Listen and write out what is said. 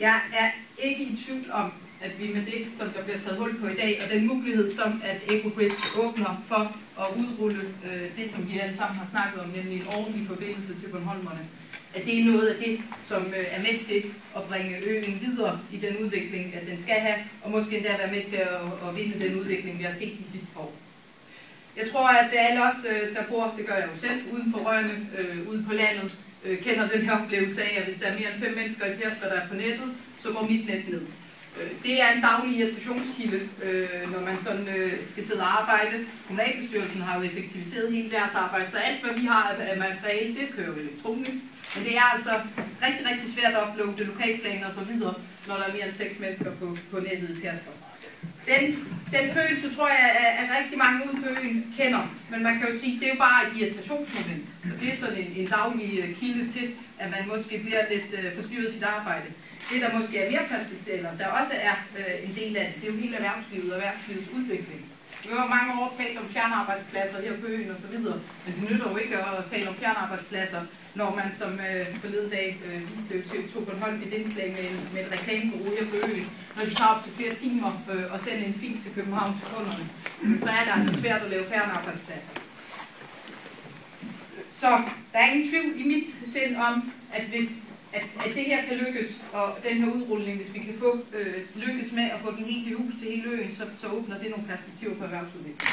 Jeg er ikke i tvivl om, at vi med det, som der bliver taget hul på i dag, og den mulighed, som at EcoGrid åbner for at udrulle det, som vi alle sammen har snakket om, nemlig en ordentlig forbindelse til Bornholmerne, at det er noget af det, som er med til at bringe øen videre i den udvikling, at den skal have, og måske endda være med til at vinde den udvikling, vi har set de sidste år. Jeg tror, at alle os, der bor, det gør jeg jo selv, uden for Rønne, ude på landet, kender den her oplevelse af, at hvis der er mere end 5 mennesker i Pjersker, der er på nettet, så går mit net ned. Det er en daglig irritationskilde, når man sådan skal sidde og arbejde. Kommunalbestyrelsen har jo effektiviseret hele deres arbejde, så alt hvad vi har af materiale, det kører jo elektronisk. Men det er altså rigtig, rigtig svært at uploade lokalplaner og så videre, når der er mere end 6 mennesker på nettet i Pjersker. Den følelse tror jeg, at rigtig mange ude på øen kender, men man kan jo sige, at det er jo bare et irritationsmoment. Og det er sådan en daglig kilde til, at man måske bliver lidt forstyrret i sit arbejde. Det der måske er mere perspektiv, eller der også er en del af det er jo hele erhvervslivet og erhvervslivets udvikling. Vi har jo mange år talt om fjernarbejdspladser her på øen og så videre, men det nytter jo ikke at tale om fjernarbejdspladser, når man som forleden dag viste jo TV2 Bornholm et indslag med et reklamebureau her på øen. Når de tager op til flere timer og sender en fil til København til kunderne, så er det altså svært at lave fjernarbejdspladser. Så der er ingen tvivl i mit sind om, at hvis at det her kan lykkes, og den her udrulning, hvis vi kan få lykkes med at få den helt i hus til hele øen, så åbner det nogle perspektiver for erhvervsudvikling.